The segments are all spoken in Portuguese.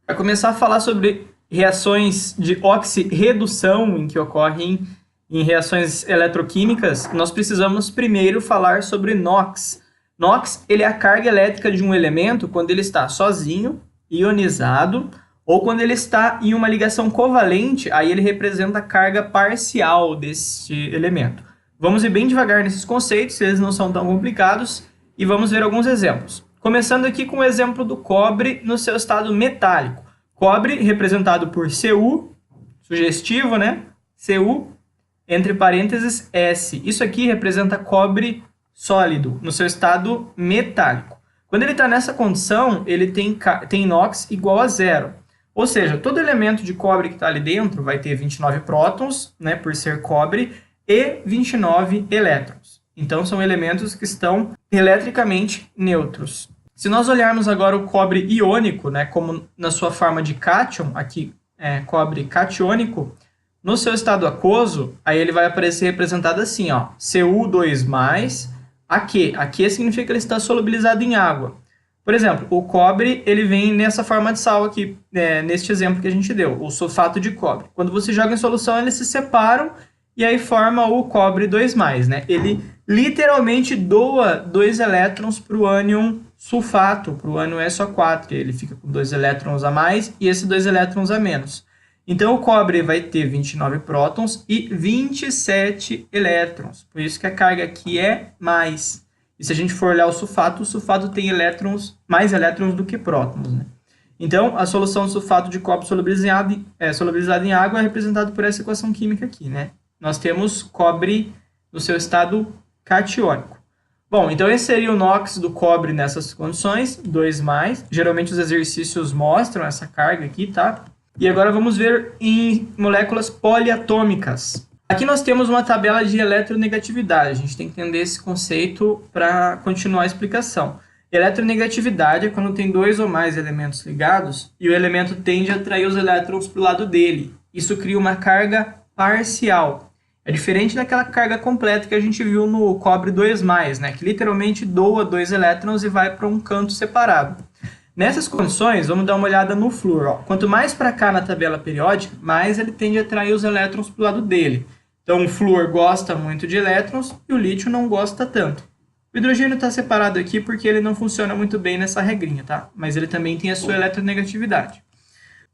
Para começar a falar sobre reações de oxirredução em que ocorrem em reações eletroquímicas, nós precisamos primeiro falar sobre NOx. NOx ele é a carga elétrica de um elemento quando ele está sozinho, ionizado, ou quando ele está em uma ligação covalente, aí ele representa a carga parcial desse elemento. Vamos ir bem devagar nesses conceitos, eles não são tão complicados, e vamos ver alguns exemplos. Começando aqui com o exemplo do cobre no seu estado metálico. Cobre representado por Cu, sugestivo, né? Cu, entre parênteses, S. Isso aqui representa cobre sólido, no seu estado metálico. Quando ele está nessa condição, ele tem NOx igual a zero. Ou seja, todo elemento de cobre que está ali dentro vai ter 29 prótons, né, por ser cobre, e 29 elétrons. Então, são elementos que estão eletricamente neutros. Se nós olharmos agora o cobre iônico, né, como na sua forma de cátion, aqui cobre catiônico, no seu estado aquoso, aí ele vai aparecer representado assim, ó, Cu2+, Aq. Aq significa que ele está solubilizado em água. Por exemplo, o cobre ele vem nessa forma de sal aqui, neste exemplo que a gente deu, o sulfato de cobre. Quando você joga em solução, eles se separam e aí forma o cobre 2+, né? Ele literalmente doa 2 elétrons para o ânion sulfato, para o ânion SO4, ele fica com 2 elétrons a mais e esses 2 elétrons a menos. Então, o cobre vai ter 29 prótons e 27 elétrons, por isso que a carga aqui é mais. E se a gente for olhar o sulfato tem mais elétrons do que prótons, né? Então, a solução de sulfato de cobre solubilizado em água é representada por essa equação química aqui, né? Nós temos cobre no seu estado catiônico. Bom, então esse seria o NOx do cobre nessas condições, 2+. Geralmente os exercícios mostram essa carga aqui, tá? E agora vamos ver em moléculas poliatômicas. Aqui nós temos uma tabela de eletronegatividade. A gente tem que entender esse conceito para continuar a explicação. Eletronegatividade é quando tem 2 ou mais elementos ligados e o elemento tende a atrair os elétrons para o lado dele. Isso cria uma carga parcial. É diferente daquela carga completa que a gente viu no cobre 2+, né? Que literalmente doa 2 elétrons e vai para um canto separado. Nessas condições, vamos dar uma olhada no flúor. Ó. Quanto mais para cá na tabela periódica, mais ele tende a atrair os elétrons para o lado dele. Então, o flúor gosta muito de elétrons e o lítio não gosta tanto. O hidrogênio está separado aqui porque ele não funciona muito bem nessa regrinha, tá? Mas ele também tem a sua eletronegatividade.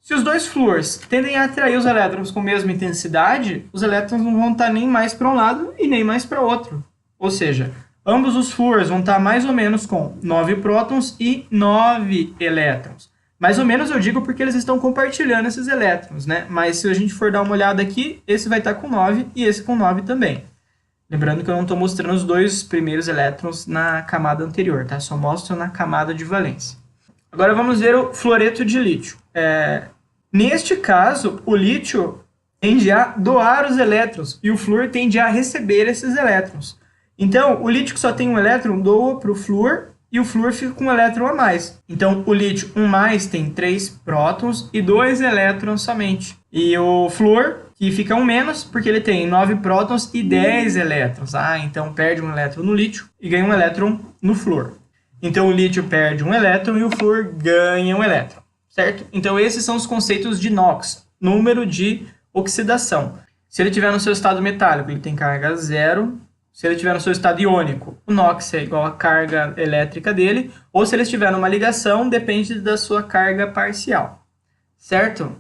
Se os dois flúors tendem a atrair os elétrons com a mesma intensidade, os elétrons não vão estar nem mais para um lado e nem mais para outro. Ou seja, ambos os flúors vão estar mais ou menos com 9 prótons e 9 elétrons. Mais ou menos eu digo porque eles estão compartilhando esses elétrons, né? Mas se a gente for dar uma olhada aqui, esse vai estar com 9 e esse com 9 também. Lembrando que eu não estou mostrando os dois primeiros elétrons na camada anterior, tá? Só mostro na camada de valência. Agora vamos ver o fluoreto de lítio. Neste caso, o lítio tende a doar os elétrons e o flúor tende a receber esses elétrons. Então, o lítio que só tem um elétron doa para o flúor e o flúor fica com um elétron a mais. Então, o lítio 1+ tem 3 prótons e 2 elétrons somente. E o flúor, que fica 1- porque ele tem 9 prótons e 10 elétrons. Então perde um elétron no lítio e ganha um elétron no flúor. Então, o lítio perde um elétron e o flúor ganha um elétron, certo? Então, esses são os conceitos de NOx, número de oxidação. Se ele estiver no seu estado metálico, ele tem carga zero. Se ele estiver no seu estado iônico, o NOx é igual à carga elétrica dele. Ou se ele estiver numa ligação, depende da sua carga parcial, certo?